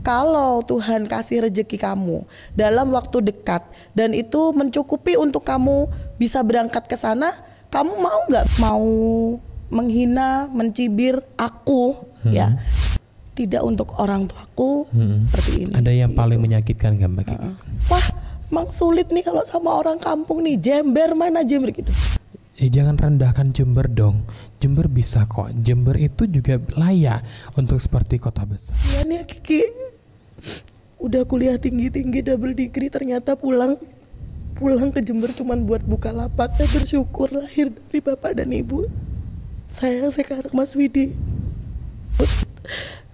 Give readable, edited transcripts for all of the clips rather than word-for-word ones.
Kalau Tuhan kasih rezeki kamu dalam waktu dekat dan itu mencukupi untuk kamu bisa berangkat ke sana, kamu mau nggak? Mau menghina, mencibir aku ya? Tidak untuk orang tuaku seperti ini. Ada yang gitu. paling menyakitkan nggak Mbak Kiki? Wah, emang sulit nih kalau sama orang kampung nih. Jember mana Jember gitu. Jangan rendahkan Jember dong. Jember bisa kok. Jember itu juga layak untuk seperti kota besar. Iya nih Kiki, udah kuliah tinggi-tinggi double degree, ternyata pulang ke Jember cuman buat buka lapak. Saya bersyukur lahir dari bapak dan ibu saya sekarang Mas Widi.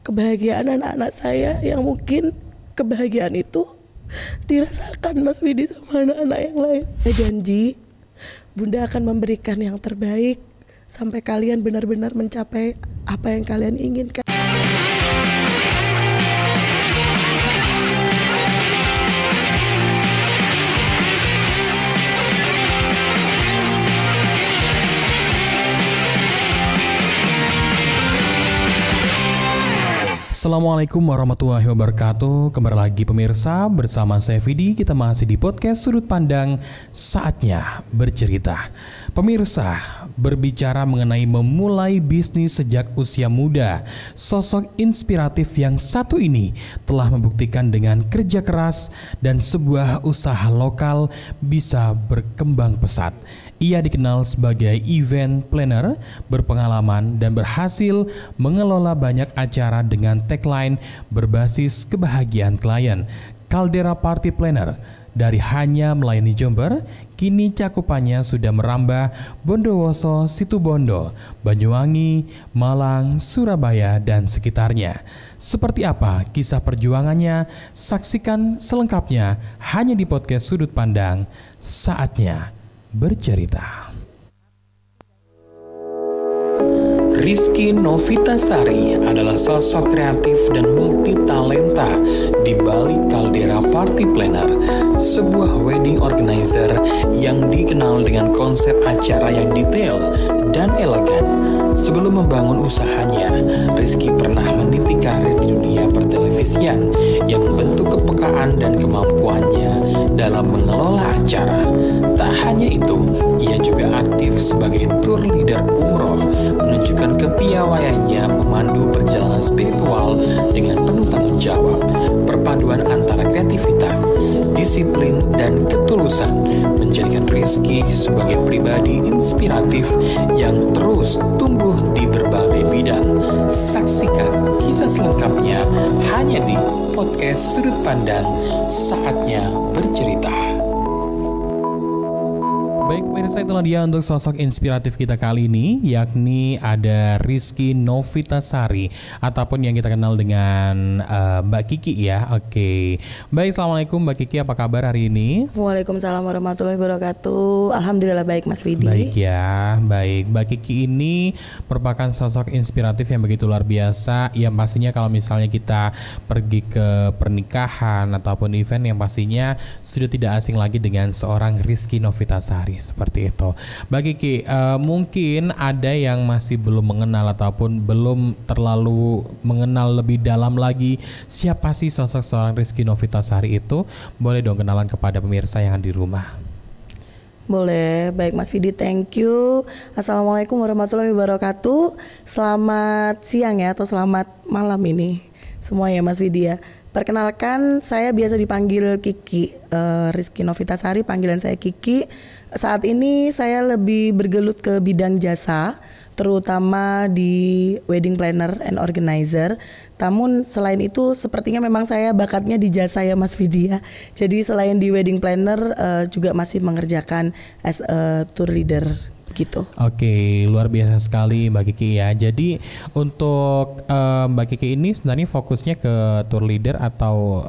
Kebahagiaan anak-anak saya yang mungkin kebahagiaan itu dirasakan Mas Widi sama anak-anak yang lain. Saya janji Bunda akan memberikan yang terbaik sampai kalian benar-benar mencapai apa yang kalian inginkan. Assalamualaikum warahmatullahi wabarakatuh. Kembali lagi pemirsa, bersama saya Vidi. Kita masih di podcast Sudut Pandang, saatnya bercerita. Pemirsa, berbicara mengenai memulai bisnis sejak usia muda, sosok inspiratif yang satu ini telah membuktikan dengan kerja keras dan sebuah usaha lokal bisa berkembang pesat. Ia dikenal sebagai event planner, berpengalaman dan berhasil mengelola banyak acara dengan tagline berbasis kebahagiaan klien. Caldera Party Planner, dari hanya melayani Jember, kini cakupannya sudah merambah Bondowoso, Situbondo, Banyuwangi, Malang, Surabaya, dan sekitarnya. Seperti apa kisah perjuangannya? Saksikan selengkapnya hanya di podcast Sudut Pandang, saatnya bercerita. Rizky Novitasari adalah sosok kreatif dan multi talenta di balik Caldera Party Planner, sebuah wedding organizer yang dikenal dengan konsep acara yang detail dan elegan. Sebelum membangun usahanya, Rizky pernah meniti karir di dunia pertelevisian yang membentuk kepekaan dan kemampuannya dalam mengelola acara. Tak hanya itu, ia juga aktif sebagai tour leader umroh, menunjukkan kepiawaiannya memandu perjalanan spiritual dengan penuh tanggung jawab. Perpaduan antara kreativitas, disiplin, dan ketulusan menjadikan Rizky sebagai pribadi inspiratif yang terus tumbuh di berbagai bidang. Saksikan kisah selengkapnya hanya di podcast Sudut Pandang, saatnya bercerita. Baik pemirsa, itulah dia untuk sosok inspiratif kita kali ini, yakni ada Rizky Novitasari ataupun yang kita kenal dengan Mbak Kiki ya. Oke. Baik, assalamualaikum Mbak Kiki, apa kabar hari ini? Waalaikumsalam warahmatullahi wabarakatuh. Alhamdulillah baik Mas Widi. Baik ya, baik. Mbak Kiki ini merupakan sosok inspiratif yang begitu luar biasa. Yang pastinya kalau misalnya kita pergi ke pernikahan ataupun event, yang pastinya sudah tidak asing lagi dengan seorang Rizky Novitasari. Seperti itu. Mbak Kiki, mungkin ada yang masih belum mengenal ataupun belum terlalu mengenal lebih dalam lagi siapa sih sosok seorang Rizky Novitasari itu. Boleh dong kenalan kepada pemirsa yang ada di rumah. Boleh, baik Mas Vidi, thank you. Assalamualaikum warahmatullahi wabarakatuh. Selamat siang ya, atau selamat malam ini semua ya Mas Vidi ya. Perkenalkan, saya biasa dipanggil Kiki, Rizky Novitasari, panggilan saya Kiki. Saat ini saya lebih bergelut ke bidang jasa, terutama di wedding planner and organizer. Namun selain itu sepertinya memang saya bakatnya di jasa ya Mas Vidi ya. Jadi selain di wedding planner juga masih mengerjakan as a tour leader gitu. Oke, luar biasa sekali Mbak Kiki ya. Jadi untuk Mbak Kiki ini sebenarnya fokusnya ke tour leader atau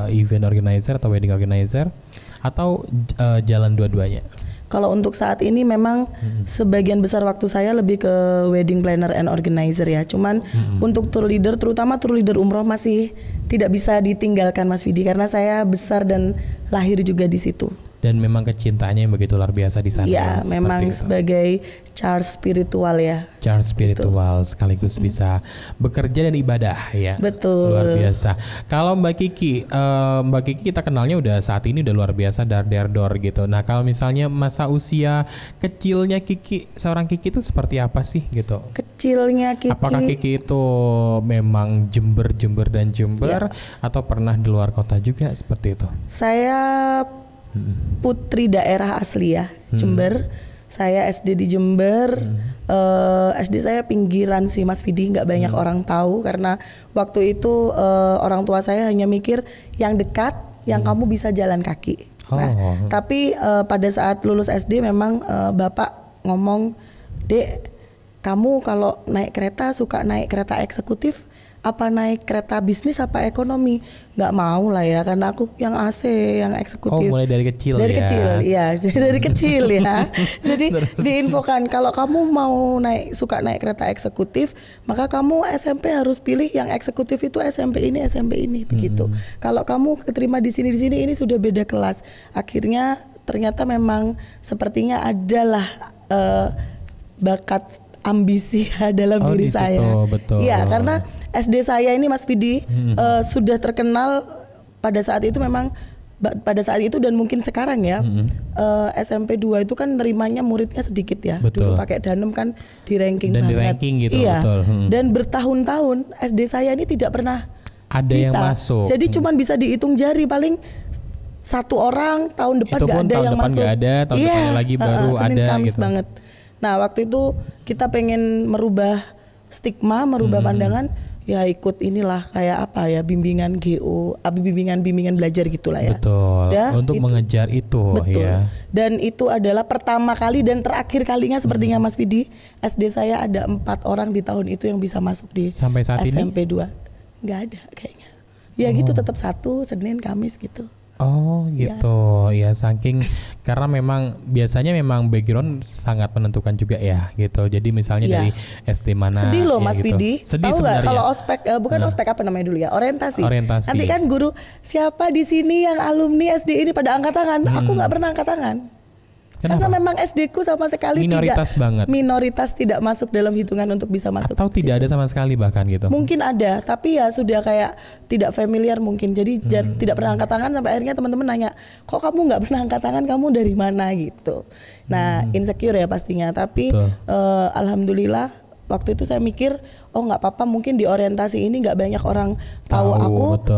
event organizer atau wedding organizer atau jalan dua-duanya? Kalau untuk saat ini memang sebagian besar waktu saya lebih ke wedding planner and organizer ya. Cuman untuk tour leader, terutama tour leader umroh masih tidak bisa ditinggalkan Mas Vidi karena saya besar dan lahir juga di situ. Dan memang kecintaannya yang begitu luar biasa di sana. Ya, seperti memang itu. sebagai charge spiritual ya. Charge spiritual sekaligus bisa bekerja dan ibadah ya. Betul. Luar biasa. Kalau Mbak Kiki kita kenalnya udah saat ini udah luar biasa dar-dar-dor gitu. Nah kalau misalnya masa usia kecilnya Kiki, seorang Kiki itu seperti apa sih gitu? Kecilnya Kiki. Apakah Kiki itu memang Jember atau pernah di luar kota juga seperti itu? Saya putri daerah asli ya, Jember. Saya SD di Jember. SD saya pinggiran sih Mas Vidi, nggak banyak orang tahu karena waktu itu orang tua saya hanya mikir yang dekat, yang kamu bisa jalan kaki. Nah, tapi pada saat lulus SD memang bapak ngomong, Dek, kamu kalau naik kereta suka naik kereta eksekutif apa naik kereta bisnis apa ekonomi? Nggak mau lah ya, karena aku yang AC, yang eksekutif. Oh, mulai dari kecil ya? Dari kecil, iya. Dari kecil ya. Jadi diinfokan kalau kamu mau suka naik kereta eksekutif, maka kamu SMP harus pilih yang eksekutif itu SMP ini begitu. Kalau kamu keterima di sini ini sudah beda kelas. Akhirnya ternyata memang sepertinya adalah bakat ambisi dalam diri saya. Betul. Iya, karena SD saya ini Mas Vidi sudah terkenal pada saat itu memang pada saat itu dan mungkin sekarang ya. SMP 2 itu kan nerimanya muridnya sedikit ya. Betul. Dulu pakai Danem kan di ranking dan banget. di ranking gitu, iya. Betul. Dan bertahun-tahun SD saya ini tidak pernah ada bisa. Yang masuk. Jadi cuman bisa dihitung jari, paling satu orang tahun depan nggak ada yang masuk. Gak ada, tahun depannya lagi baru Senin, ada Kamis gitu. banget. Nah waktu itu kita pengen merubah stigma, merubah pandangan, ya ikut inilah kayak apa ya, bimbingan GO, bimbingan belajar gitulah ya. Betul. Untuk itu, mengejar itu. Betul. Ya. Dan itu adalah pertama kali dan terakhir kalinya sepertinya Mas Vidi, SD saya ada 4 orang di tahun itu yang bisa masuk di sampai saat SMP ini? 2. Nggak ada kayaknya. Ya gitu, tetap Sabtu, Senin, Kamis gitu. Oh gitu ya, saking karena memang biasanya memang background sangat menentukan juga ya gitu. Jadi misalnya dari SD mana. Sedih loh ya Mas gitu. Vidi. Sedih tahu nggak sebenarnya. kalau ospek bukan ospek apa namanya dulu ya, orientasi. Nanti kan guru, siapa di sini yang alumni SD ini pada angkat tangan. Aku nggak pernah angkat tangan. Kenapa? Karena memang SD ku sama sekali minoritas tidak masuk dalam hitungan untuk bisa masuk. Atau tidak ada sama sekali bahkan gitu. Mungkin ada, tapi ya sudah kayak tidak familiar mungkin. Jadi tidak pernah angkat tangan sampai akhirnya teman-teman nanya, kok kamu nggak pernah angkat tangan, kamu dari mana gitu. Nah insecure ya pastinya. Tapi alhamdulillah waktu itu saya mikir, oh nggak apa-apa, mungkin di orientasi ini nggak banyak orang tahu aku.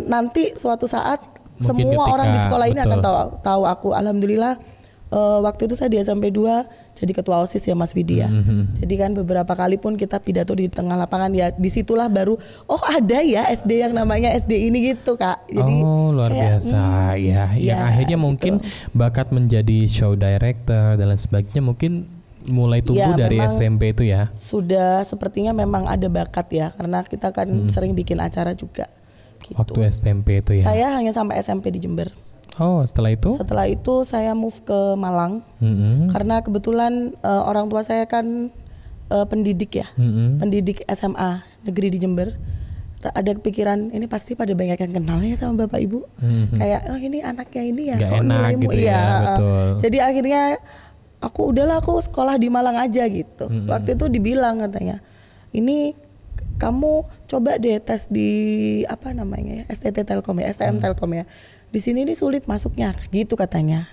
Nanti suatu saat mungkin semua orang di sekolah ini akan tahu aku. Alhamdulillah. Waktu itu saya di SMP 2 jadi ketua OSIS ya Mas Vidi ya. Jadi kan beberapa kali pun kita pidato di tengah lapangan ya, disitulah baru ada ya SD yang namanya SD ini gitu Kak. Jadi luar biasa ya. Yang akhirnya mungkin bakat menjadi show director dan lain sebagainya mungkin mulai tumbuh dari SMP itu ya. Sudah sepertinya memang ada bakat ya, karena kita kan sering bikin acara juga gitu. Waktu SMP itu ya. Saya hanya sampai SMP di Jember. Oh, setelah itu? Setelah itu saya move ke Malang, karena kebetulan orang tua saya kan pendidik ya, pendidik SMA negeri di Jember. Ada kepikiran ini pasti pada banyak yang kenalnya sama bapak ibu, kayak ini anaknya ini ya, kok nilaimu gitu ya. Betul. Jadi akhirnya aku sekolah di Malang aja gitu. Waktu itu dibilang katanya, ini kamu coba deh tes di apa namanya ya, STT Telkom ya, STM Telkom ya. Di sini ini sulit masuknya, gitu katanya.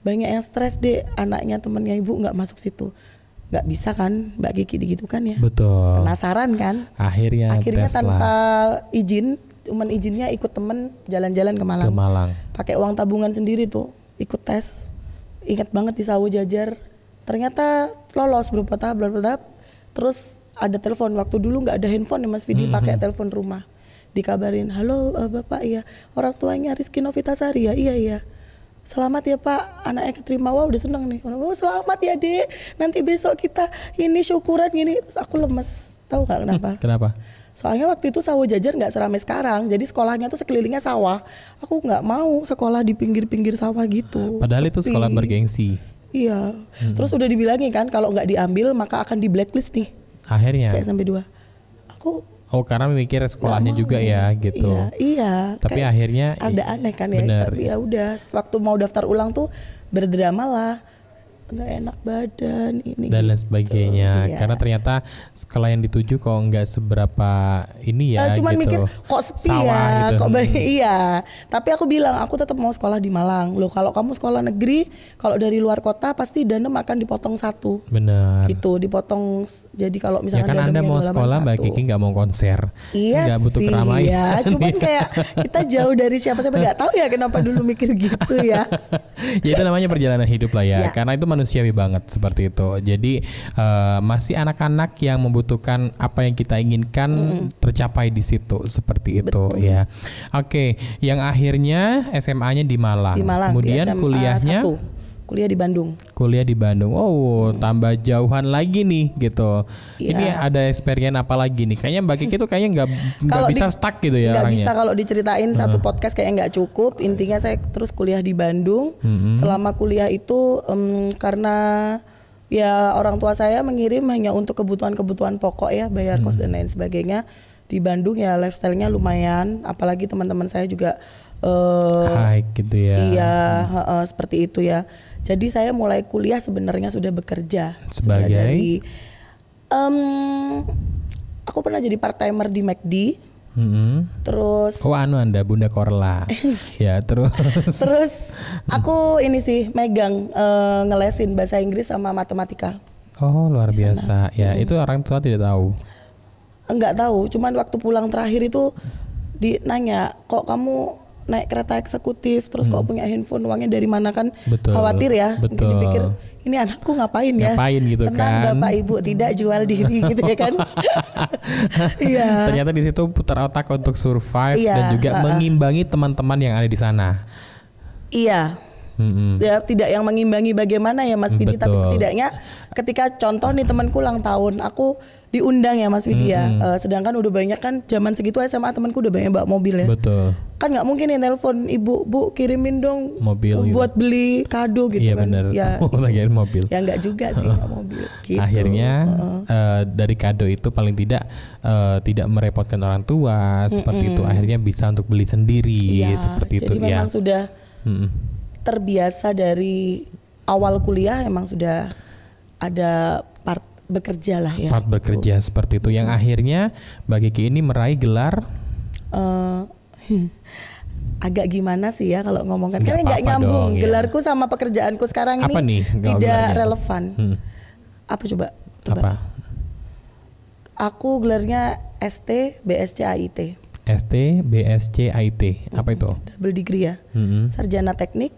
Banyak yang stres deh, anaknya temennya ibu nggak masuk situ. Nggak bisa kan Mbak Kiki gitu kan ya. Betul. Penasaran kan. Akhirnya tanpa izin, cuman izinnya ikut temen jalan-jalan ke Malang. Pakai uang tabungan sendiri tuh, ikut tes. Ingat banget di Sawo Jajar. Ternyata lolos beberapa tahap. Terus ada telepon, waktu dulu nggak ada handphone ya Mas Vidi, pakai telepon rumah. Dikabarin, halo Bapak, iya orang tuanya Rizky Novitasari ya, iya. Selamat ya Pak, anaknya keterima. Wah udah seneng nih. Oh selamat ya Dek, nanti besok kita ini syukuran gini. Terus aku lemes, tahu nggak kenapa? Kenapa? Soalnya waktu itu Sawo Jajar nggak seramai sekarang, jadi sekolahnya tuh sekelilingnya sawah. Aku nggak mau sekolah di pinggir-pinggir sawah gitu. Padahal itu sekolah bergengsi. Iya. Terus udah dibilangin kan kalau nggak diambil maka akan di blacklist nih. Akhirnya? Saya SMP 2. Oh, karena mikir sekolahnya juga ya gitu. Iya. Tapi akhirnya ada aneh kan ya. Bener. Tapi ya udah, waktu mau daftar ulang tuh berdrama lah. Nggak enak badan ini dan lain gitu. sebagainya. Iya. Karena ternyata sekolah yang dituju kok nggak seberapa ini ya Cuman gitu. mikir kok sepi Sawah ya, gitu. kok iya. Tapi aku bilang aku tetap mau sekolah di Malang. Loh kalau kamu sekolah negeri, kalau dari luar kota pasti Danem akan dipotong 1. Benar. Gitu, dipotong. Jadi kalau Ya misalkan kan Anda mau sekolah, Mbak Kiki nggak mau konser. Iya nggak butuh sih keramaian. ya, cuman kayak kita jauh dari siapa-siapa, nggak tahu ya kenapa dulu mikir gitu ya. Ya itu namanya perjalanan hidup lah ya. Ya. Karena itu manusiawi banget seperti itu. Jadi masih anak-anak yang membutuhkan apa yang kita inginkan tercapai di situ seperti itu. Betul. Ya. Oke, yang akhirnya SMA-nya di Malang. Di Malang. Kemudian di SMA kuliahnya 1. Kuliah di Bandung. Kuliah di Bandung. Oh, tambah jauhan lagi nih gitu. Iya. Ini ada experience apa lagi nih? Kayaknya Mbak Kiki tuh kayaknya nggak bisa stuck gitu ya Nggak orangnya. bisa kalau diceritain satu podcast kayaknya nggak cukup. Intinya saya terus kuliah di Bandung. Selama kuliah itu karena ya orang tua saya mengirim hanya untuk kebutuhan-kebutuhan pokok ya, bayar kos dan lain sebagainya. Di Bandung ya lifestyle-nya lumayan. Apalagi teman-teman saya juga High gitu ya. Iya, seperti itu ya. Jadi saya mulai kuliah sebenarnya sudah bekerja. Sebagai? Sudah dari, aku pernah jadi part timer di McD. Terus Oh Anda Bunda Korla. Ya terus. terus aku ini sih megang ngelesin bahasa Inggris sama matematika. Oh luar biasa. Ya itu orang tua tidak tahu. Enggak tahu, cuman waktu pulang terakhir itu nanya, kok kamu naik kereta eksekutif, terus kok punya handphone, uangnya dari mana kan? Betul, Khawatir ya. betul. Mungkin dipikir ini anakku ngapain ya? Ngapain gitu. Tenang kan? Bapak Ibu, tidak jual diri gitu ya kan? Iya. Ternyata di situ putar otak untuk survive Iya, dan juga mengimbangi teman-teman yang ada di sana. Iya. Ya, tidak yang mengimbangi bagaimana ya Mas Vidi, tapi Betul. setidaknya ketika contoh nih temanku ulang tahun, aku diundang ya Mas Vidi ya. Sedangkan udah banyak kan zaman segitu SMA temanku udah banyak bawa mobil ya. Betul. Kan nggak mungkin ya telepon ibu, Bu kirimin dong Mobil buat beli kado gitu Iya kan. benar. Ya, Bagian mobil. ya nggak juga sih nggak mobil. Gitu. Akhirnya dari kado itu paling tidak tidak merepotkan orang tua seperti itu. Akhirnya bisa untuk beli sendiri Iya, seperti itu jadi ya. memang sudah terbiasa dari awal kuliah, emang sudah ada part bekerja lah ya. Part bekerja seperti itu yang akhirnya Mbak Kiki ini meraih gelar agak gimana sih ya kalau ngomongkan, Nggak karena nggak apa-apa nyambung dong, ya. gelarku sama pekerjaanku sekarang Apa ini nih tidak gelarnya? relevan. Apa coba? Apa? Aku gelarnya ST BSCAIT. ST BSCIT. Apa itu? Double degree ya. Sarjana Teknik,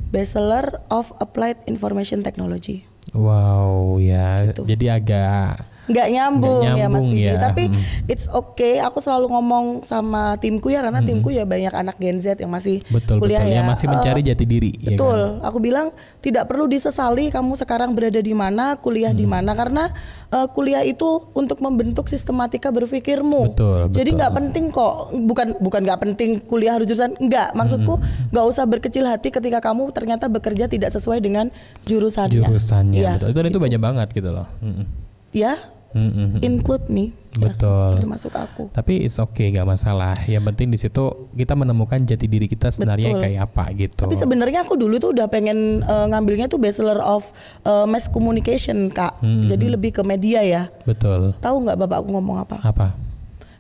Bachelor of Applied Information Technology. Wow ya. Gitu. Jadi agak Nggak nyambung ya Mas nyambung Vidi, ya. tapi it's okay. Aku selalu ngomong sama timku ya, karena timku ya banyak anak Gen Z yang masih betul kuliah ya. yang masih mencari jati diri. Ya Betul. kan? Aku bilang tidak perlu disesali kamu sekarang berada di mana, kuliah di mana, karena kuliah itu untuk membentuk sistematika berpikirmu. Betul, Jadi betul. nggak penting kok, bukan nggak penting kuliah harus jurusan, enggak. Maksudku nggak usah berkecil hati ketika kamu ternyata bekerja tidak sesuai dengan jurusannya. Jurusannya. Ya, Betul. Itu gitu. banyak banget gitu loh. Ya, include me. Betul. Ya, termasuk aku. Tapi it's okay, nggak masalah. Yang penting di situ kita menemukan jati diri kita sebenarnya Betul. kayak apa gitu. Tapi sebenarnya aku dulu tuh udah pengen ngambilnya tuh Bachelor of Mass Communication, Kak. Jadi lebih ke media ya. Betul. Tahu nggak bapak aku ngomong apa? Apa?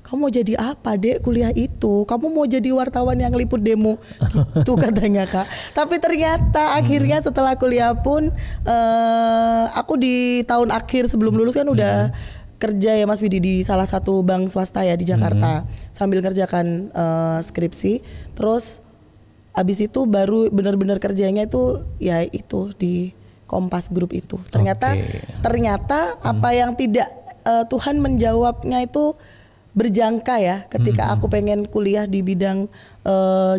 Kamu mau jadi apa, Dek, kuliah itu? Kamu mau jadi wartawan yang liput demo gitu katanya, Kak. Tapi ternyata akhirnya setelah kuliah pun aku di tahun akhir sebelum lulus kan udah kerja ya Mas Widi di salah satu bank swasta ya di Jakarta sambil kerjakan skripsi. Terus abis itu baru benar-benar kerjanya itu ya itu di Kompas Group itu. Ternyata apa yang tidak Tuhan menjawabnya itu berjangka ya. Ketika aku pengen kuliah di bidang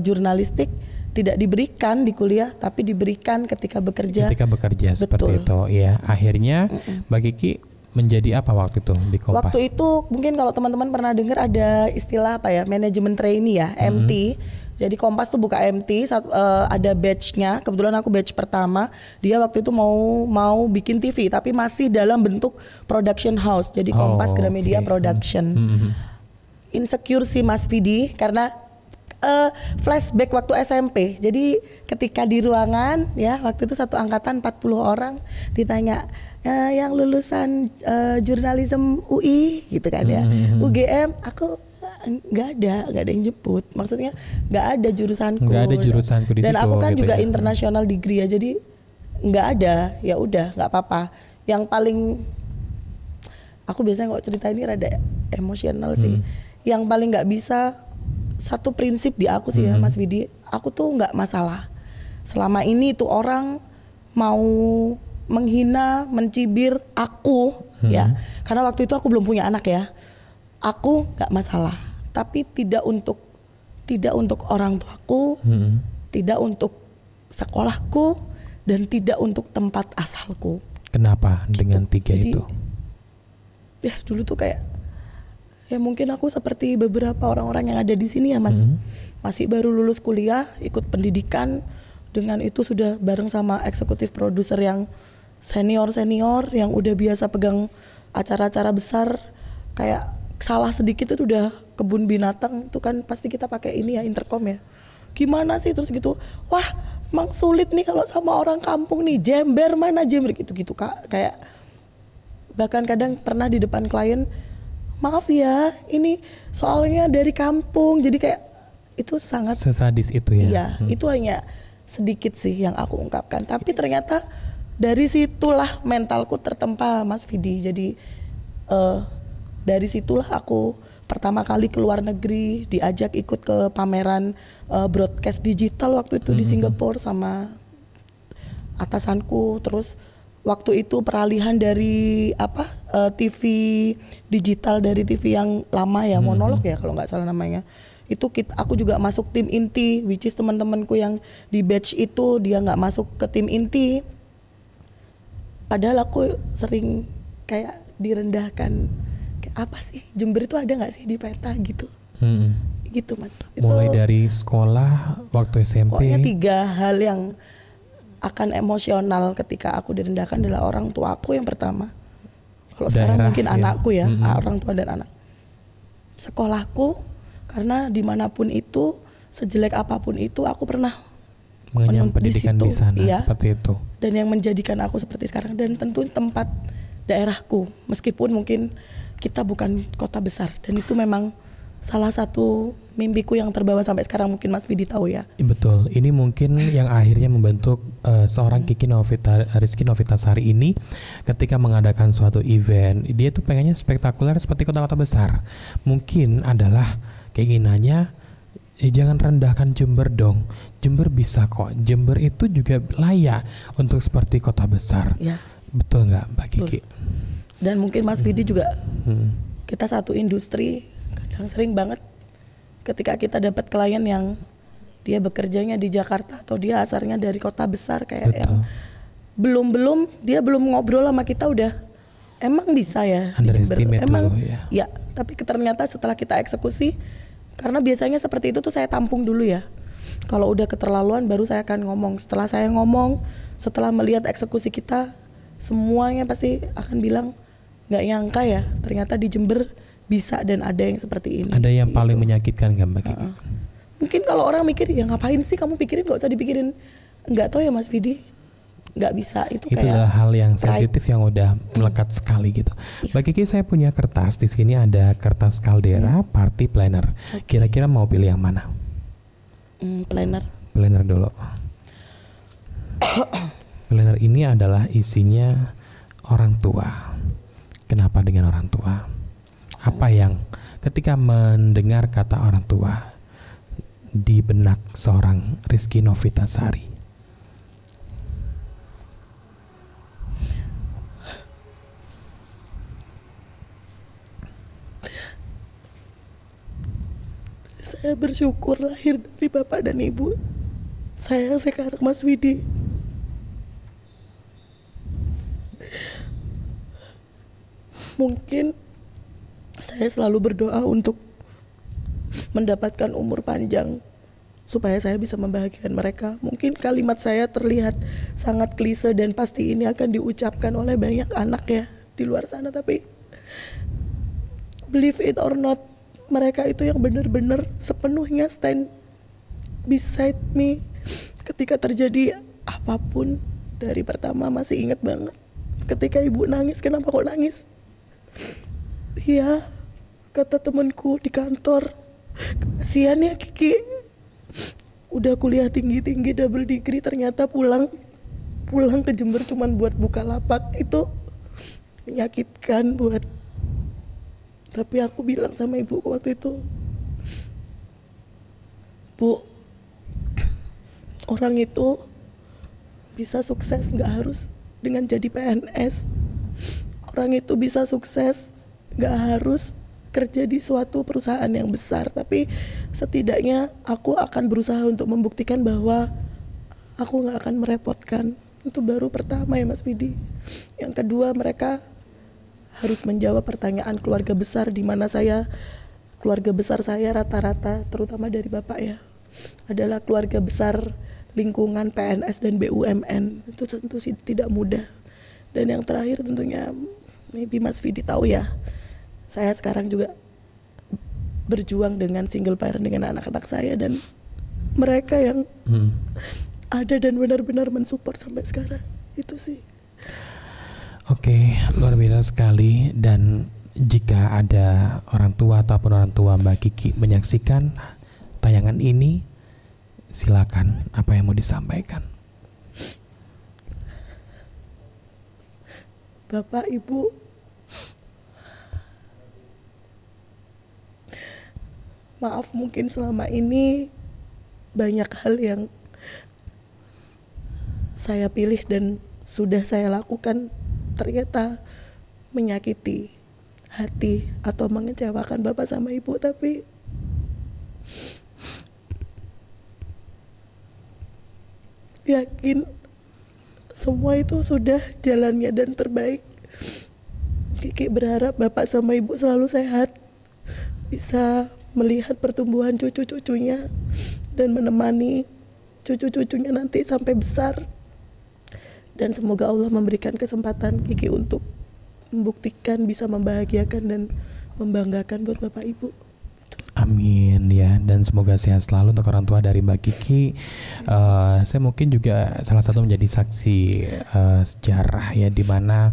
jurnalistik, tidak diberikan di kuliah, tapi diberikan ketika bekerja. Ketika bekerja seperti itu, ya. Akhirnya Mbak Kiki menjadi apa waktu itu di Kompas? Waktu itu mungkin kalau teman-teman pernah dengar ada istilah apa ya, manajemen trainee ya, MT. Jadi Kompas tuh buka MT, ada batch-nya. Kebetulan aku batch pertama. Dia waktu itu mau bikin TV, tapi masih dalam bentuk production house. Jadi Kompas Gramedia Production. insecure sih Mas Vidi karena flashback waktu SMP. Jadi ketika di ruangan ya waktu itu satu angkatan 40 orang ditanya yang lulusan jurnalisme UI gitu kan ya. UGM aku nggak ada yang jemput. Maksudnya nggak ada jurusanku. Nggak ada jurusanku di situ. Dan aku kan gitu juga ya. international degree ya. Jadi nggak ada. Ya udah nggak apa-apa. Yang paling aku biasanya kalau cerita ini rada emosional sih. Yang paling nggak bisa satu prinsip di aku sih ya Mas Vidi, aku tuh nggak masalah. Selama ini tuh orang mau menghina, mencibir aku ya, karena waktu itu aku belum punya anak ya, aku nggak masalah. Tapi tidak untuk orang tuaku, tidak untuk sekolahku, dan tidak untuk tempat asalku. Kenapa dengan tiga Jadi, itu? Ya dulu tuh kayak ya mungkin aku seperti beberapa orang-orang yang ada di sini ya Mas, masih baru lulus kuliah, ikut pendidikan, dengan itu sudah bareng sama eksekutif produser yang senior yang udah biasa pegang acara-acara besar, kayak salah sedikit itu udah kebun binatang itu kan pasti kita pakai ini ya intercom ya. Gimana sih terus gitu, wah emang sulit nih kalau sama orang kampung nih, jember mana jember gitu Kak, kayak bahkan kadang pernah di depan klien, maaf ya, ini soalnya dari kampung, jadi kayak itu sangat Sesadis itu ya? Iya, itu hanya sedikit sih yang aku ungkapkan. Tapi ternyata dari situlah mentalku tertempa, Mas Vidi. Jadi dari situlah aku pertama kali ke luar negeri, diajak ikut ke pameran broadcast digital waktu itu di Singapura sama atasanku. Terus waktu itu peralihan dari TV digital dari TV yang lama ya, monolog ya kalau nggak salah namanya. Itu aku juga masuk tim inti, which is teman-temanku yang di batch itu dia nggak masuk ke tim inti. Padahal aku sering kayak direndahkan. Kayak apa sih Jember itu ada nggak sih di peta gitu? Gitu Mas. Mulai dari sekolah, waktu SMP. Pokoknya 3 hal yang akan emosional ketika aku direndahkan adalah orang tua aku yang pertama. Kalau sekarang mungkin anakku ya, orang tua dan anak. Sekolahku, karena dimanapun itu, sejelek apapun itu, aku pernah mengenyam pendidikan di sana, iya, seperti itu. Dan yang menjadikan aku seperti sekarang, dan tentu tempat daerahku, meskipun mungkin kita bukan kota besar, dan itu memang salah satu mimpiku yang terbawa sampai sekarang, mungkin Mas Vidi tahu ya. Betul, ini mungkin yang akhirnya membentuk seorang Rizky Novitasari ini ketika mengadakan suatu event. Dia tuh pengennya spektakuler seperti kota-kota besar. Mungkin adalah keinginannya, jangan rendahkan Jember dong. Jember bisa kok, Jember itu juga layak untuk seperti kota besar ya. Betul nggak Mbak Kiki? Dan mungkin Mas Vidi juga, kita satu industri, kadang sering banget ketika kita dapat klien yang dia bekerjanya di Jakarta atau dia asalnya dari kota besar kayak yang dia belum ngobrol sama kita udah emang bisa ya di Jember, emang ya. Tapi ternyata setelah kita eksekusi, karena biasanya seperti itu tuh saya tampung dulu ya. Kalau udah keterlaluan baru saya akan ngomong. Setelah saya ngomong, setelah melihat eksekusi kita, semuanya pasti akan bilang nggak nyangka ya ternyata di Jember bisa dan ada yang seperti ini. Ada yang paling menyakitkan nggak Mbak Kiki? Mungkin kalau orang mikir ya ngapain sih kamu pikirin, nggak usah dipikirin. Nggak tahu ya Mas Vidi, nggak bisa. Itu kayak adalah hal yang sensitif yang udah melekat sekali gitu. Mbak Kiki, saya punya kertas di sini, ada kertas Caldera Party Planner. Kira-kira mau pilih yang mana? Planner dulu. Planner ini adalah isinya orang tua. Kenapa dengan orang tua? Apa yang ketika mendengar kata orang tua di benak seorang Rizky Novitasari? Saya bersyukur lahir dari Bapak dan Ibu saya sekarang, Mas Vidi. Mungkin saya selalu berdoa untuk mendapatkan umur panjang supaya saya bisa membahagiakan mereka. Mungkin kalimat saya terlihat sangat klise dan pasti ini akan diucapkan oleh banyak anak ya di luar sana, tapi believe it or not, mereka itu yang benar-benar sepenuhnya stand beside me ketika terjadi apapun. Dari pertama masih ingat banget ketika ibu nangis, kenapa kok nangis? Iya, kata temanku di kantor, kasihan ya Kiki, udah kuliah tinggi-tinggi double degree ternyata pulang ke Jember cuman buat buka lapak. Itu menyakitkan buat. Tapi aku bilang sama ibu waktu itu, Bu, orang itu bisa sukses gak harus dengan jadi PNS. Orang itu bisa sukses gak harus kerja di suatu perusahaan yang besar. Tapi setidaknya aku akan berusaha untuk membuktikan bahwa aku gak akan merepotkan. Itu baru pertama ya Mas Vidi. Yang kedua, mereka harus menjawab pertanyaan keluarga besar, di mana keluarga besar saya rata-rata, terutama dari bapak ya, adalah keluarga besar lingkungan PNS dan BUMN. Itu tentu sih tidak mudah. Dan yang terakhir tentunya, maybe Mas Vidi tahu ya, saya sekarang juga berjuang dengan single parent dengan anak-anak saya, dan mereka yang ada dan benar-benar mensupport sampai sekarang. Itu sih. Oke, luar biasa sekali. Dan jika ada orang tua ataupun orang tua Mbak Kiki menyaksikan tayangan ini, silakan, apa yang mau disampaikan? Bapak, Ibu, maaf mungkin selama ini banyak hal yang saya pilih dan sudah saya lakukan ternyata menyakiti hati atau mengecewakan Bapak sama Ibu. Tapi yakin semua itu sudah jalannya dan terbaik. Kiki berharap Bapak sama Ibu selalu sehat, bisa melihat pertumbuhan cucu-cucunya dan menemani cucu-cucunya nanti sampai besar. Dan semoga Allah memberikan kesempatan Kiki untuk membuktikan bisa membahagiakan dan membanggakan buat Bapak Ibu. Amin ya, dan semoga sehat selalu untuk orang tua dari Mbak Kiki. Saya mungkin juga salah satu menjadi saksi sejarah ya, di mana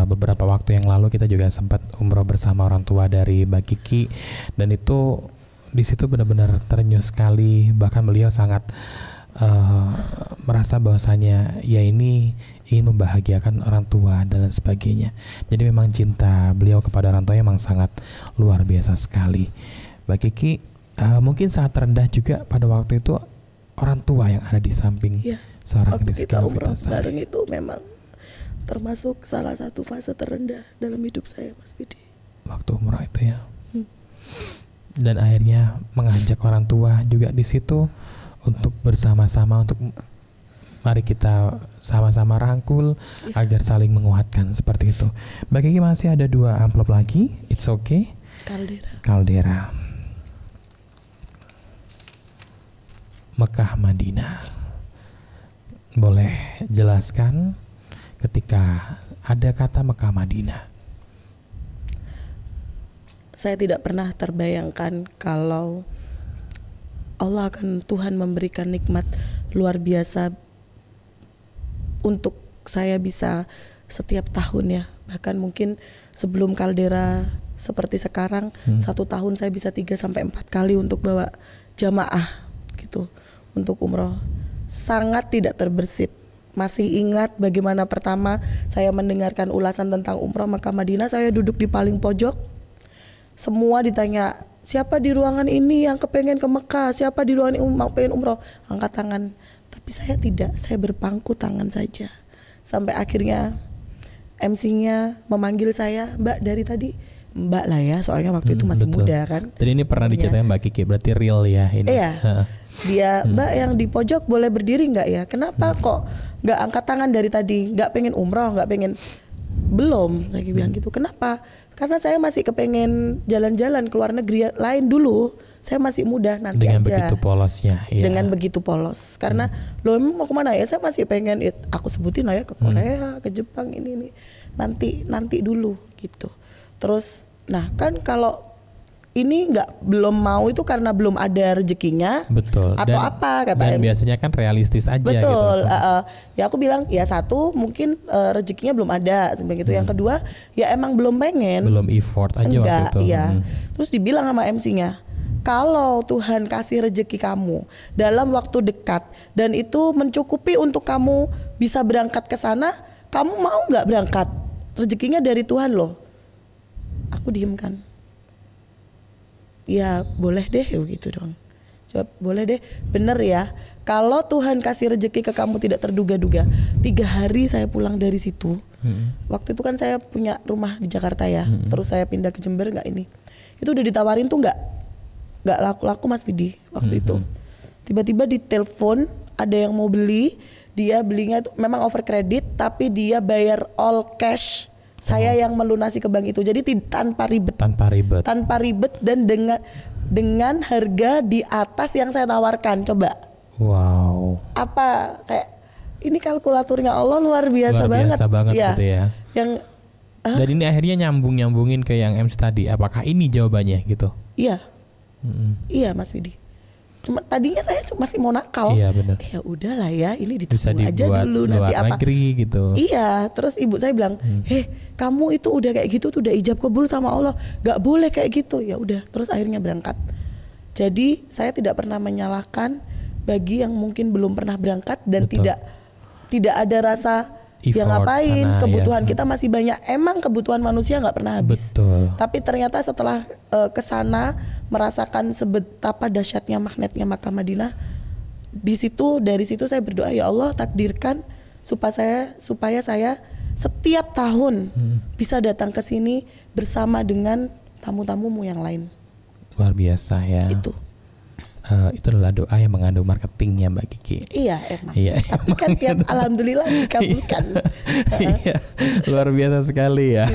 beberapa waktu yang lalu kita juga sempat umroh bersama orang tua dari Mbak Kiki, dan itu di situ benar-benar terenyuh sekali. Bahkan beliau sangat merasa bahwasanya ya ini ingin membahagiakan orang tua dan lain sebagainya. Jadi memang cinta beliau kepada orang tua memang sangat luar biasa sekali. Mbak Kiki, mungkin saat terendah juga pada waktu itu orang tua yang ada di samping ya, seorang waktu Rizky kita umroh Novitasari. bareng itu memang termasuk salah satu fase terendah dalam hidup saya, Mas Bidi. Waktu umroh itu ya. Dan akhirnya mengajak orang tua juga di situ untuk bersama-sama, untuk mari kita sama-sama rangkul agar saling menguatkan, seperti itu. Mbak Kiki, masih ada 2 amplop lagi. It's okay. Kaldera. Mekah Madinah. Boleh jelaskan ketika ada kata Mekah Madinah? Saya tidak pernah terbayangkan kalau Allah akan Tuhan memberikan nikmat luar biasa untuk saya bisa setiap tahun ya. Bahkan mungkin sebelum Kaldera seperti sekarang, 1 tahun saya bisa 3-4 kali untuk bawa jamaah gitu untuk umroh. Sangat tidak terbersit. Masih ingat bagaimana pertama saya mendengarkan ulasan tentang umroh Mekah Madinah, saya duduk di paling pojok. Semua ditanya, siapa di ruangan ini yang kepengen ke Mekah, siapa di ruangan ini yang pengen umroh, angkat tangan. Tapi saya tidak, saya berpangku tangan saja. Sampai akhirnya MC-nya memanggil saya, Mbak, dari tadi. Mbak lah ya, soalnya waktu itu masih betul. muda kan. Jadi ini pernah diceritain Mbak Kiki, berarti real ya ini. Iya. Dia, Mbak yang di pojok boleh berdiri nggak ya? Kenapa kok nggak angkat tangan dari tadi? Nggak pengen umroh, nggak pengen? Belum, lagi bilang gitu. Kenapa? Karena saya masih kepengen jalan-jalan ke luar negeri lain dulu. Saya masih muda, nanti dengan aja. begitu polosnya. Ya. Dengan begitu polos. Karena lo emang mau kemana ya? Saya masih pengen, aku sebutin lah ya, ke Korea, ke Jepang, ini. Nanti dulu gitu. Terus, nah kan kalau ini belum mau itu karena belum ada rezekinya. Betul. Atau apa kata Dan biasanya kan realistis aja gitu. Betul. Ya aku bilang ya satu mungkin rezekinya belum ada gitu. Yang kedua ya emang belum pengen. Belum effort aja waktu itu. Iya. Terus dibilang sama MC-nya, kalau Tuhan kasih rezeki kamu dalam waktu dekat dan itu mencukupi untuk kamu bisa berangkat ke sana, kamu mau nggak berangkat? Rezekinya dari Tuhan loh. Aku diem kan. Ya boleh deh gitu dong. Jawab boleh deh, bener ya. Kalau Tuhan kasih rezeki ke kamu tidak terduga-duga. 3 hari saya pulang dari situ. Waktu itu kan saya punya rumah di Jakarta ya. Terus saya pindah ke Jember nggak ini. Itu udah ditawarin tuh nggak laku-laku Mas Vidi waktu itu. Tiba-tiba ditelepon ada yang mau beli. Dia belinya tuh memang over kredit tapi dia bayar all cash. Saya yang melunasi ke bank itu, jadi tanpa ribet dan dengan harga di atas yang saya tawarkan. Coba. Wow. Apa kayak ini kalkulatornya Allah luar biasa banget ya. Gitu ya. Yang dan ini akhirnya nyambungin ke yang MC tadi. Apakah ini jawabannya gitu? Iya. Iya Mas Vidi. Cuma tadinya saya masih mau nakal. Iya benar. Ya udahlah ya, ini bisa ditunggu aja dulu nanti luar apa. Negeri gitu. Iya, terus ibu saya bilang, kamu itu udah kayak gitu tuh udah ijab kabul sama Allah, nggak boleh kayak gitu. Ya udah, terus akhirnya berangkat. Jadi saya tidak pernah menyalahkan bagi yang mungkin belum pernah berangkat dan tidak ada rasa yang ngapain, kebutuhan kita masih banyak. Emang kebutuhan manusia nggak pernah habis. Betul. Tapi ternyata setelah kesana merasakan sebetapa dahsyatnya magnetnya Makkah Madinah, dari situ saya berdoa, ya Allah takdirkan supaya saya setiap tahun bisa datang ke sini bersama dengan tamu-tamumu yang lain. Luar biasa ya. Itu adalah doa yang mengandung marketingnya Mbak Kiki. Iya emang. Iya, tapi kan tiap alhamdulillah dikabulkan. Iya, luar biasa sekali ya.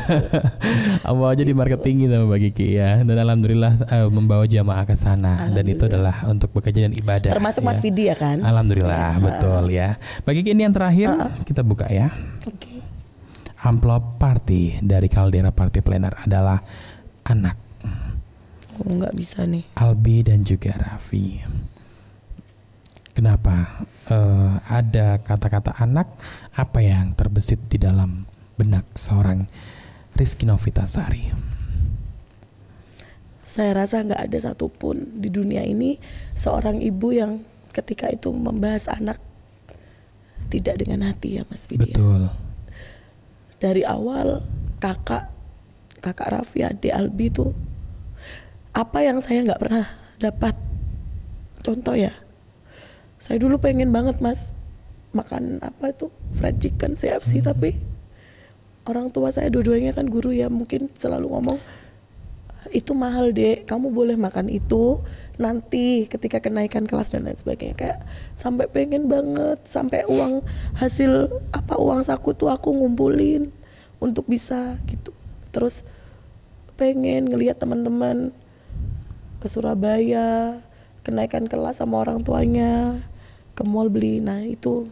Mau aja di marketingin sama Mbak Kiki ya. Dan alhamdulillah membawa jamaah ke sana. Dan itu adalah untuk bekerja dan ibadah. Termasuk Mas Vidi ya kan? Alhamdulillah, betul ya. Mbak Kiki, ini yang terakhir kita buka ya. Oke. Amplop party dari Caldera Party Planner adalah anak. Nggak bisa nih. Albi dan juga Raffi. Kenapa ada kata-kata anak? Apa yang terbesit di dalam benak seorang Rizky Novitasari? Saya rasa nggak ada satupun di dunia ini seorang ibu yang ketika itu membahas anak tidak dengan hati ya Mas Vidya. Betul. Dari awal kakak Raffi, adik Albi tuh apa yang saya nggak pernah dapat. Contoh ya, saya dulu pengen banget Mas makan apa itu fried chicken CFC, tapi orang tua saya dua-duanya kan guru ya, mungkin selalu ngomong itu mahal dek, kamu boleh makan itu nanti ketika kenaikan kelas dan lain sebagainya. Kayak sampai pengen banget, sampai uang saku tuh aku ngumpulin untuk bisa gitu. Terus pengen ngelihat teman-teman ke Surabaya kenaikan kelas sama orang tuanya, ke mall beli. Nah itu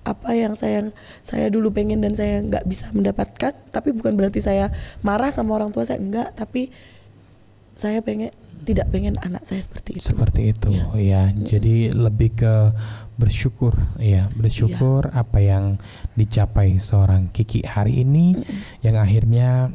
apa yang saya dulu pengen dan saya nggak bisa mendapatkan. Tapi bukan berarti saya marah sama orang tua saya, enggak, tapi saya tidak pengen anak saya seperti itu ya. Jadi lebih ke bersyukur ya, apa yang dicapai seorang Kiki hari ini, yang akhirnya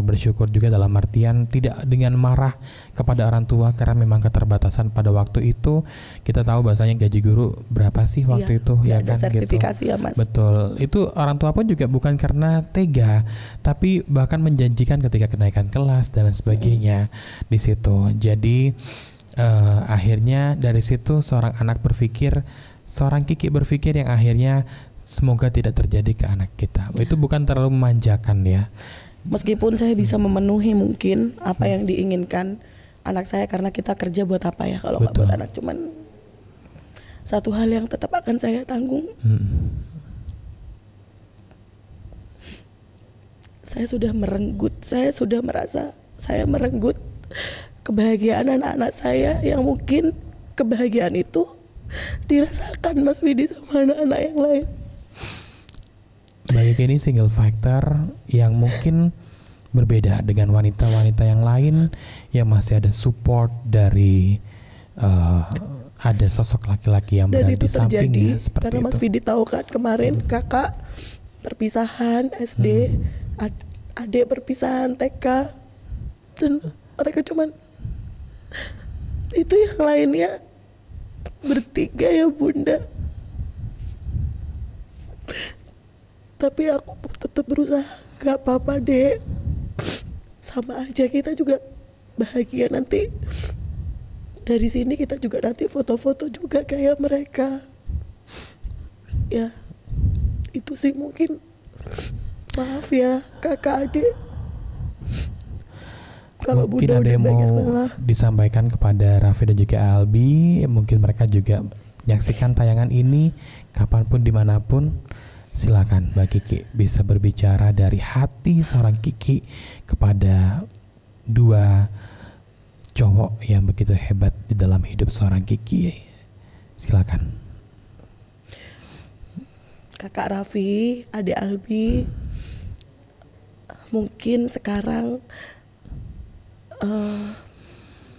bersyukur juga dalam artian tidak dengan marah kepada orang tua karena memang keterbatasan pada waktu itu. Kita tahu bahasanya gaji guru berapa sih waktu itu ya kan, sertifikasi gitu. Ya Mas. Betul. Itu orang tua pun juga bukan karena tega, tapi bahkan menjanjikan ketika kenaikan kelas dan sebagainya di situ. Jadi akhirnya dari situ seorang Kiki berpikir yang akhirnya semoga tidak terjadi ke anak kita. Itu bukan terlalu memanjakan ya. Meskipun saya bisa memenuhi mungkin apa yang diinginkan anak saya, karena kita kerja buat apa ya kalau nggak buat anak. Cuman satu hal yang tetap akan saya tanggung, saya sudah merasa saya merenggut kebahagiaan anak-anak saya, yang mungkin kebahagiaan itu dirasakan Mas Widi sama anak-anak yang lain. Banyak ini single factor yang mungkin berbeda dengan wanita-wanita yang lain yang masih ada support dari ada sosok laki-laki yang Dan berada itu di sampingnya terjadi seperti karena Mas itu. Vidi tahu kan kemarin kakak perpisahan SD, adik perpisahan TK, dan mereka cuman itu, yang lainnya bertiga ya Bunda. Tapi aku tetap berusaha, gak apa-apa dek, sama aja kita juga bahagia nanti. Dari sini kita juga nanti foto-foto juga kayak mereka. Ya, itu sih mungkin. Maaf ya kakak adik. Kalau Mungkin Bunda ada udah yang banyak mau salah. disampaikan kepada Raffi dan juga Albi. Mungkin mereka juga menyaksikan tayangan ini kapanpun dimanapun. Silakan Mbak Kiki bisa berbicara dari hati seorang Kiki kepada dua cowok yang begitu hebat di dalam hidup seorang Kiki. Silakan. Kakak Raffi, adik Albi, mungkin sekarang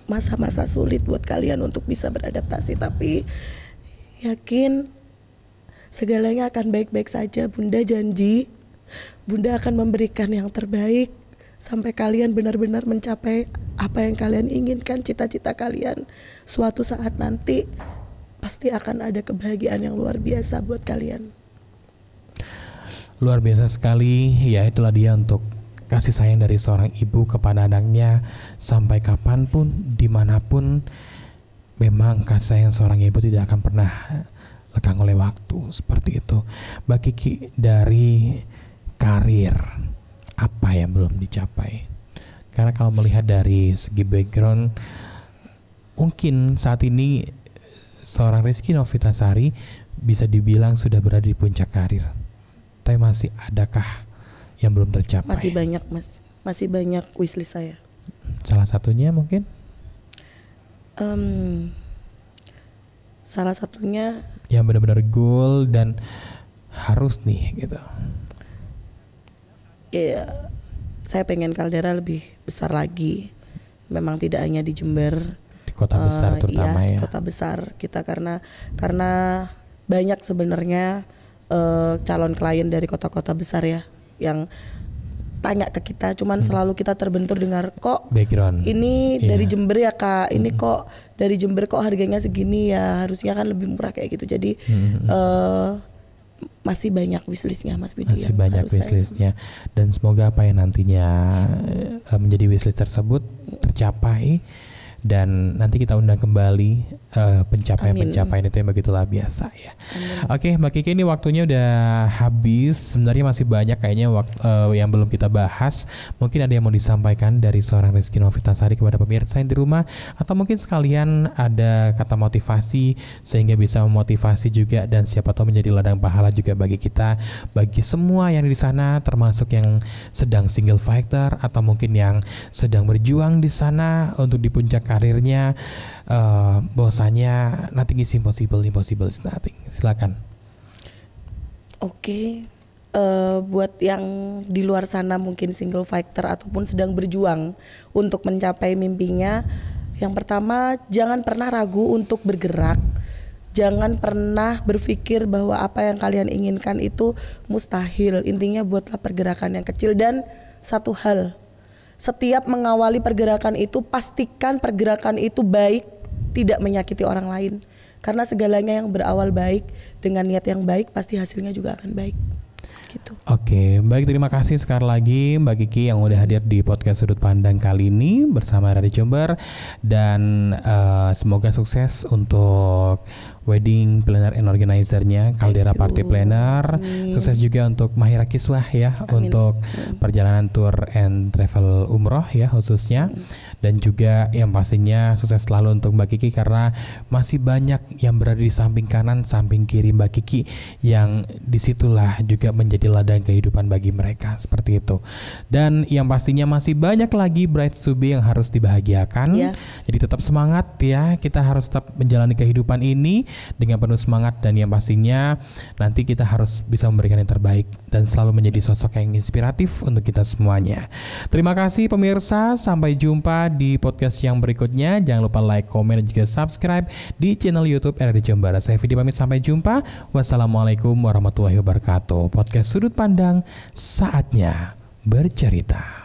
masa-masa sulit buat kalian untuk bisa beradaptasi, tapi yakin segalanya akan baik-baik saja. Bunda janji, Bunda akan memberikan yang terbaik sampai kalian benar-benar mencapai apa yang kalian inginkan, cita-cita kalian. Suatu saat nanti pasti akan ada kebahagiaan yang luar biasa buat kalian. Luar biasa sekali, ya itulah dia untuk kasih sayang dari seorang ibu kepada anaknya sampai kapanpun, dimanapun. Memang kasih sayang seorang ibu tidak akan pernah lekang oleh waktu, seperti itu. Mbak Kiki, dari karir apa yang belum dicapai? Karena kalau melihat dari segi background, mungkin saat ini seorang Rizky Novitasari bisa dibilang sudah berada di puncak karir. Tapi masih adakah yang belum tercapai? Masih banyak Mas, masih banyak wishlist saya. Salah satunya mungkin? Salah satunya Yang benar-benar goal dan harus nih gitu. ya, saya pengen Caldera lebih besar lagi. Memang tidak hanya di Jember, Di kota besar terutama iya, ya. di kota besar kita, karena banyak sebenarnya calon klien dari kota-kota besar ya yang tanya ke kita, cuman selalu kita terbentur dengar, kok Background. ini Iya. dari Jember ya kak, ini kok dari Jember kok harganya segini ya, harusnya kan lebih murah kayak gitu. Jadi masih banyak wishlistnya Mas Budi. Masih yang banyak harus saya wishlistnya, dan semoga apa yang nantinya menjadi wishlist tersebut tercapai, dan nanti kita undang kembali pencapaian-pencapaian itu yang begitulah biasa ya. Oke Mbak Kiki, ini waktunya udah habis. Sebenarnya masih banyak kayaknya yang belum kita bahas. Mungkin ada yang mau disampaikan dari seorang Rizky Novitasari kepada pemirsa yang di rumah, atau mungkin sekalian ada kata motivasi sehingga bisa memotivasi juga, dan siapa tahu menjadi ladang pahala juga bagi kita, bagi semua yang di sana, termasuk yang sedang single fighter atau mungkin yang sedang berjuang di sana untuk di puncak karirnya. Bahwasanya nothing is impossible, impossible is nothing. Silakan. Oke. Buat yang di luar sana mungkin single fighter ataupun sedang berjuang untuk mencapai mimpinya, yang pertama jangan pernah ragu untuk bergerak. Jangan pernah berpikir bahwa apa yang kalian inginkan itu mustahil. Intinya buatlah pergerakan yang kecil, dan satu hal, setiap mengawali pergerakan itu pastikan pergerakan itu baik, tidak menyakiti orang lain. Karena segalanya yang berawal baik dengan niat yang baik pasti hasilnya juga akan baik. Gitu. Oke, baik, terima kasih sekali lagi Mbak Kiki yang udah hadir di podcast Sudut Pandang kali ini bersama Radio Jember, dan semoga sukses untuk wedding planner and organizer-nya Caldera Party Planner. Sukses juga untuk Mahira Kiswah ya. Amin. Untuk perjalanan tour and travel umroh ya khususnya. Dan juga yang pastinya sukses selalu untuk Mbak Kiki, karena masih banyak yang berada di samping kanan, samping kiri Mbak Kiki, yang disitulah juga menjadi ladang kehidupan bagi mereka, seperti itu. Dan yang pastinya masih banyak lagi brides to be yang harus dibahagiakan. Jadi tetap semangat ya, kita harus tetap menjalani kehidupan ini dengan penuh semangat, dan yang pastinya nanti kita harus bisa memberikan yang terbaik dan selalu menjadi sosok yang inspiratif untuk kita semuanya. Terima kasih pemirsa, sampai jumpa di podcast yang berikutnya. Jangan lupa like, komen, dan juga subscribe di channel YouTube RRI Jember. Saya Vidi pamit, sampai jumpa. Wassalamualaikum warahmatullahi wabarakatuh. Podcast Sudut Pandang, saatnya bercerita.